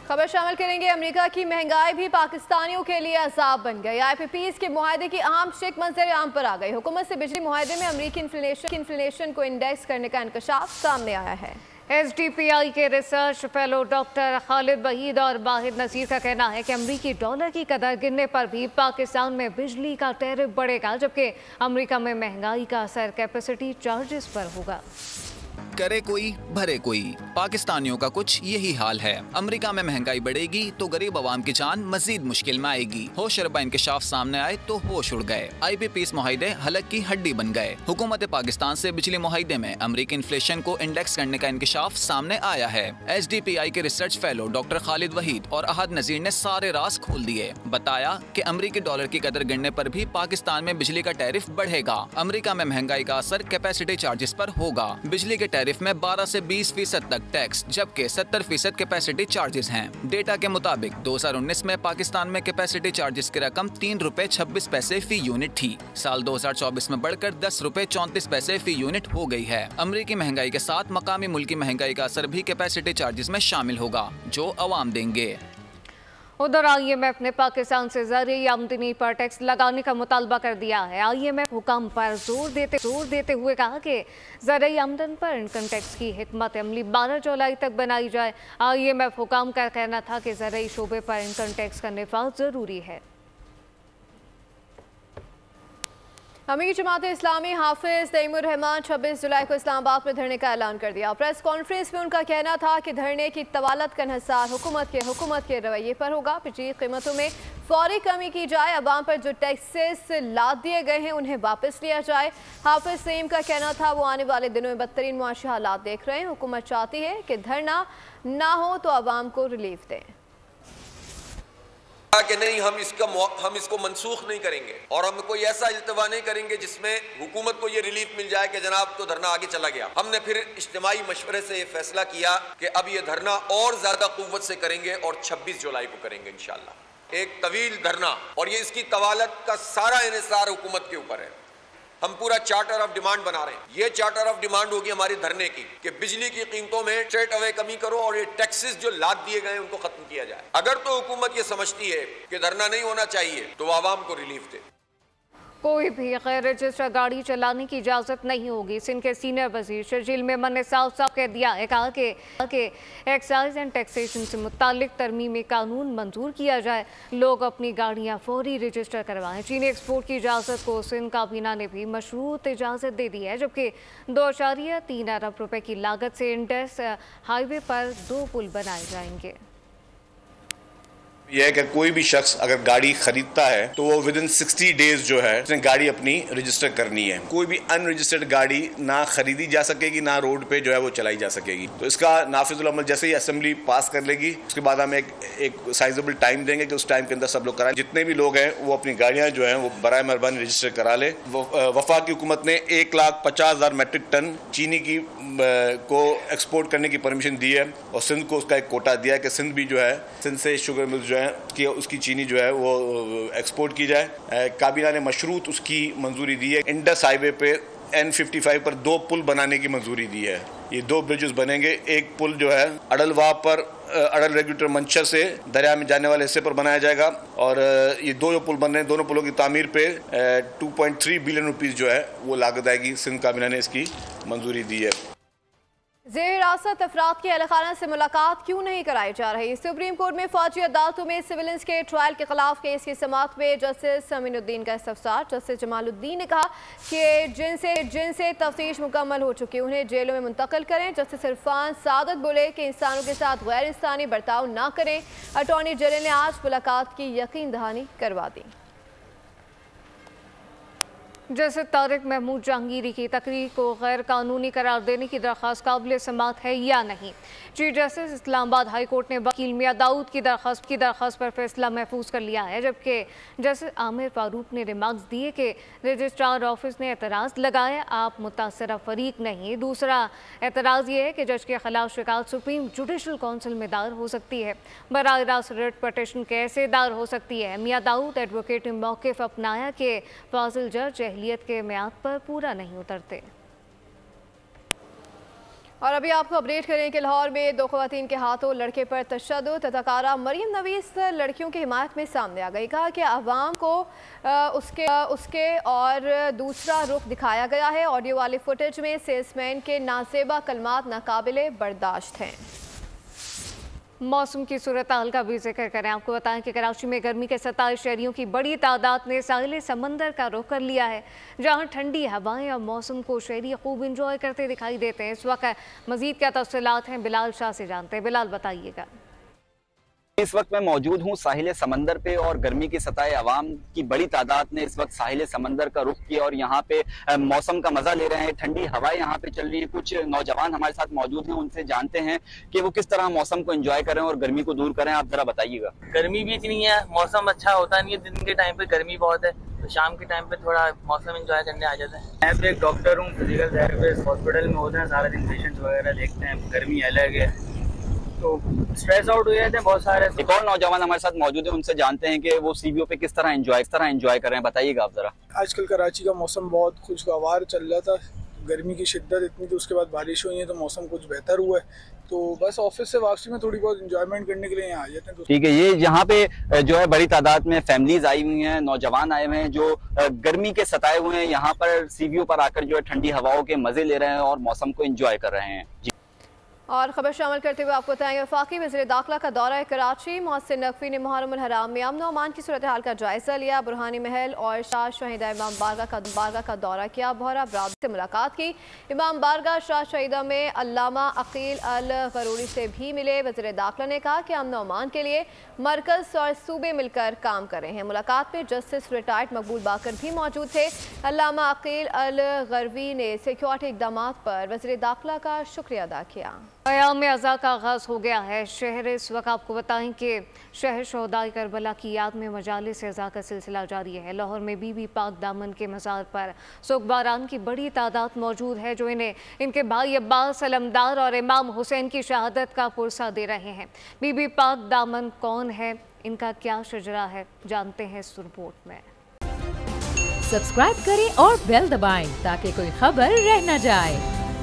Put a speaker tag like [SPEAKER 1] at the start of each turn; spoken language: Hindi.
[SPEAKER 1] खबर शामिल करेंगे। अमेरिका की महंगाई भी पाकिस्तानियों के लिए अजाब बन गई। IPPs के मुआहदे की अहम शिक मंजर आम पर आ गई। हुकूमत से बिजली मुआहदे में अमेरिकी इन्फ्लेशन को इंडेक्स करने का इंकशाफ सामने आया है।
[SPEAKER 2] SDPI के research fellow doctor Khalid Waheed और वाहिद नज़ीर का कहना है कि अमरीकी डॉलर की कदर गिरने पर भी पाकिस्तान में बिजली का टैरिफ बढ़ेगा, जबकि अमरीका में महंगाई का असर कैपेसिटी चार्जेस पर होगा।
[SPEAKER 3] करे कोई भरे कोई, पाकिस्तानियों का कुछ यही हाल है। अमेरिका में महंगाई बढ़ेगी तो गरीब आवाम की जान मजीद मुश्किल में आएगी। होश रबा इंकशाफ सामने आए तो होश उड़ गए। IPPs मुआहदे हलक की हड्डी बन गए। हुकूमत पाकिस्तान से बिजली मुआहदे में अमरीकी इन्फ्लेशन को इंडेक्स करने का इंकशाफ सामने आया है। SDPI के research fellow doctor Khalid Waheed और अहद नजीर ने सारे राज खोल दिए। बताया कि अमरीकी डॉलर की कदर गिरने पर भी पाकिस्तान में बिजली का टैरिफ बढ़ेगा। अमरीका में महंगाई का असर कैपेसिटी चार्जेस पर होगा। बिजली के टैरिफ में 12 से 20% तक टैक्स, जबकि 70% कैपेसिटी चार्जेस हैं। डेटा के मुताबिक 2019 में पाकिस्तान में कैपेसिटी चार्जेस की रकम ₹3.26 फी यूनिट थी। साल 2024 में बढ़कर ₹10.34 फी यूनिट हो गई है। अमरीकी महंगाई के साथ मकामी मुल्की महंगाई का असर भी कैपेसिटी चार्जेस में शामिल होगा, जो अवाम देंगे।
[SPEAKER 2] उधर IMF ने पाकिस्तान से ज़रूरी आमदनी पर टैक्स लगाने का मुतालबा कर दिया है। IMF हुक्म पर जोर देते हुए कहा कि ज़रूरी आमदन पर इनकम टैक्स की हिकमत अमली 12 जुलाई तक बनाई जाए। IMF हुक्म का कहना था कि ज़रूरी शोबे पर इनकम टैक्स का निफाज ज़रूरी है।
[SPEAKER 1] अमीर जमात इस्लामी हाफिज तैमूर रहमान 26 जुलाई को इस्लामाबाद में धरने का ऐलान कर दिया। प्रेस कॉन्फ्रेंस में उनका कहना था कि धरने की तवालत का इंहसार हुकूमत के रवैये पर होगा। बिजली कीमतों में फौरी कमी की जाए, अवाम पर जो टैक्सेस लाद दिए गए हैं उन्हें वापस लिया जाए। हाफिज सईम का कहना था वो आने वाले दिनों में बदतरीन मुआशी हालात देख रहे हैं। हुकूमत चाहती है कि धरना ना हो तो अवाम को रिलीफ दें।
[SPEAKER 4] कि नहीं, हम इसको मनसूख नहीं करेंगे और हम कोई ऐसा इल्तवा नहीं करेंगे जिसमें हुकूमत को ये रिलीफ मिल जाए कि जनाब तो धरना आगे चला गया। हमने फिर इज्तिमाई मशवरे से ये फैसला किया कि अब ये धरना और ज्यादा कुव्वत से करेंगे और 26 जुलाई को करेंगे इंशाअल्लाह। एक तवील धरना, और ये इसकी तवालत का सारा इन्हिसार हुकूमत के ऊपर है। हम पूरा चार्टर ऑफ डिमांड बना रहे हैं। ये चार्टर ऑफ डिमांड होगी हमारी धरने की कि बिजली की कीमतों में स्ट्रेट अवे कमी करो और ये टैक्सेस जो लाद दिए गए उनको खत्म किया जाए। अगर तो हुकूमत ये समझती है कि धरना नहीं होना चाहिए तो आवाम को रिलीफ दे।
[SPEAKER 2] कोई भी गैर रजिस्टर्ड गाड़ी चलाने की इजाज़त नहीं होगी। सिंध के सीनियर वजीर शर्जील मेमन ने साफ साफ कह दिया है, कहा कि एक्साइज एंड टैक्सेशन से मुतालिक तरमीमी कानून मंजूर किया जाए। लोग अपनी गाड़ियाँ फौरी रजिस्टर करवाएं। चीनी एक्सपोर्ट की इजाज़त को सिंध काबीना ने भी मशरूत इजाज़त दे दी है, जबकि 2.3 अरब रुपए की लागत से इंडस हाईवे पर 2 पुल बनाए जाएंगे।
[SPEAKER 5] यह है कि कोई भी शख्स अगर गाड़ी खरीदता है तो वो विद इन 60 डेज जो है उसने गाड़ी अपनी रजिस्टर करनी है। कोई भी अनरजिस्टर्ड गाड़ी ना खरीदी जा सकेगी, ना रोड पे जो है वो चलाई जा सकेगी। तो इसका नाफिजुल अमल जैसे ही असेंबली पास कर लेगी उसके बाद हम एक साइजेबल टाइम देंगे कि उस टाइम के अंदर सब लोग कराएं। जितने भी लोग हैं वो अपनी गाड़ियां जो हैं वो बराए मेहरबानी रजिस्टर करा ले। वफाकी हुकूमत ने 1,50,000 मैट्रिक टन चीनी की को एक्सपोर्ट करने की परमिशन दी है और सिंध को उसका एक कोटा दिया है कि सिंध भी जो है, सिंध से शुगर मिल जो है कि उसकी चीनी जो है वो एक्सपोर्ट की जाए। काबीना ने मशरूत उसकी मंजूरी दी है। इंडस हाईवे पे N55 पर 2 पुल बनाने की मंजूरी दी है। ये 2 ब्रिजेस बनेंगे। एक पुल जो है अड़लवा पर अड़ल रेगुलेटर मंचर से दरिया में जाने वाले हिस्से पर बनाया जाएगा और ये 2 जो पुल बन रहे हैं दोनों पुलों की तामीर पे 2.3 बिलियन रुपीस जो है वो लागत आएगी। सिंध काबीना ने इसकी मंजूरी दी है।
[SPEAKER 1] ज़ेर हिरासत अफराद की अहलखाना से मुलाकात क्यों नहीं कराई जा रही? सुप्रीम कोर्ट में फौजी अदालतों में सिविलियंस के ट्रायल के खिलाफ केस की समाअत में जस्टिस अमीनुद्दीन का इस्तफसार। जस्टिस जमालुद्दीन ने कहा कि जिनसे तफ्तीश मुकम्मल हो चुकी उन्हें जेलों में मुंतकिल करें। जस्टिस इरफान सादत बोले कि इंसानों के साथ गैर इंसानी बर्ताव ना करें। अटॉर्नी जनरल ने आज मुलाकात की यकीन दहानी करवा दी।
[SPEAKER 2] जैसे तारिक महमूद जहांगीरी की तकरीर को गैर कानूनी करार देने की दरख्वास्त काबिल समाअत है या नहीं। Chief justice Islamabad high court ने वकील मियां दाऊद की दरख्वास्त पर फैसला महफूज कर लिया है, जबकि जस्टिस आमिर फारूक ने रिमार्क्स दिए कि रजिस्ट्रार ऑफिस ने एतराज़ लगाया, आप मुतासरा फरीक नहीं। दूसरा एतराज़ ये है कि जज के खिलाफ शिकायत सुप्रीम जुडिशल काउंसिल में दायर हो सकती है, बराह रास्त रिट पटिशन कैसे दायर हो सकती है। मियां दाऊद एडवोकेट ने मौक़िफ़ अपनाया कि फाजिल जज अहलियत के मियाद पर पूरा नहीं उतरते।
[SPEAKER 1] और अभी आपको अपडेट करें कि लाहौर में 2 ख़वातीन के हाथों लड़के पर तशद्दुद। अदाकारा मरियम नवीस लड़कियों की हिमायत में सामने आ गई। कहा कि अवाम को उसके और दूसरा रुख दिखाया गया है। ऑडियो वाली फुटेज में सेल्समैन के नासेबा कलमात नाकाबिले बर्दाश्त हैं।
[SPEAKER 2] मौसम की सूरत हाल का भी जिक्र करें। आपको बताएं कि कराची में गर्मी के 27 शहरियों की बड़ी तादाद ने साहिल समंदर का रुख कर लिया है, जहां ठंडी हवाएं और मौसम को शहरी खूब इंजॉय करते दिखाई देते हैं। इस वक्त मजीद क्या तफसीलात हैं बिलाल शाह से जानते हैं। बिलाल बताइएगा।
[SPEAKER 6] इस वक्त मैं मौजूद हूँ साहिल समंदर पे और गर्मी की सताए अवाम की बड़ी तादाद ने इस वक्त साहिल समंदर का रुख किया और यहाँ पे मौसम का मजा ले रहे हैं। ठंडी हवाएं यहाँ पे चल रही है। कुछ नौजवान हमारे साथ मौजूद हैं, उनसे जानते हैं कि वो किस तरह मौसम को एंजॉय करें और गर्मी को दूर करें। आप जरा बताइएगा।
[SPEAKER 7] गर्मी भी इतनी है, मौसम अच्छा होता नहीं है। दिन के टाइम पे गर्मी बहुत है, तो शाम के टाइम पे थोड़ा मौसम एंजॉय करने आ जाता है। मैं भी एक डॉक्टर हूँ, फिजिकल थेरेपिस्ट। हॉस्पिटल में होते हैं, सारा दिन पेशेंट्स वगैरह देखते हैं। गर्मी अलग है तो स्ट्रेस आउट हो जाते हैं बहुत सारे।
[SPEAKER 6] एक और नौजवान हमारे साथ मौजूद है, उनसे जानते हैं कि वो सीवीओ पे किस तरह एंजॉय करें। बताइएगा आप जरा।
[SPEAKER 8] आजकल कराची का मौसम बहुत खुशगवार चल रहा था। गर्मी की शिद्दत इतनी थी, उसके बाद बारिश हुई है तो मौसम कुछ बेहतर हुआ है। तो बस ऑफिस से वापसी में थोड़ी बहुत एंजॉयमेंट करने के लिए यहाँ आ जाते हैं।
[SPEAKER 6] ठीक है, ये यहाँ पे जो है बड़ी तादाद में फैमिलीज आई हुई हैं, नौजवान आए हुए हैं जो गर्मी के सताए हुए हैं। यहाँ पर सीवीओ पर आकर जो है ठंडी हवाओं के मजे ले रहे हैं और मौसम को एंजॉय कर रहे हैं। जी।
[SPEAKER 1] और खबर शामिल करते हुए आपको बताएंगे वफाकी वज़ीर दाखिला का दौरा कराची। मोहसिन नकवी ने मुहर्रम उल हराम में अमन अमान की सूरत हाल का जायजा लिया। बुरहानी महल और शाह शहीदा इमाम बारगाह का दौरा किया। बोहरा बरादरी से मुलाकात की। इमाम बारगाह शाह शहीदा में अल्लामा अकील अल गरूरी से भी मिले। वज़ीर दाखिला ने कहा कि अमन अमान के लिए मरकज़ और सूबे मिलकर काम कर रहे हैं। मुलाकात में जस्टिस रिटायर्ड मकबूल बाकर भी मौजूद थे। अल्लामा अकील अल गरवी ने सिक्योरिटी इक़दाम पर वज़ीर दाखिला का शुक्रिया अदा किया।
[SPEAKER 2] क़याम अज़ा का आगाज़ हो गया है। शहर इस वक्त आपको बताएं कि शहर शोहदाए करबला की याद में मजालिस अज़ा का सिलसिला जारी है। लाहौर में बीबी पाक दामन के मज़ार पर सुखबारान की बड़ी तादाद मौजूद है, जो इन्हें इनके भाई अब्बास अलमदार और इमाम हुसैन की शहादत का पुरसा दे रहे हैं। बीबी पाक दामन कौन है, इनका क्या शजरा है, जानते हैं इस रिपोर्ट में।
[SPEAKER 9] सब्सक्राइब करें और बेल दबाएं ताकि कोई खबर रह न जाए।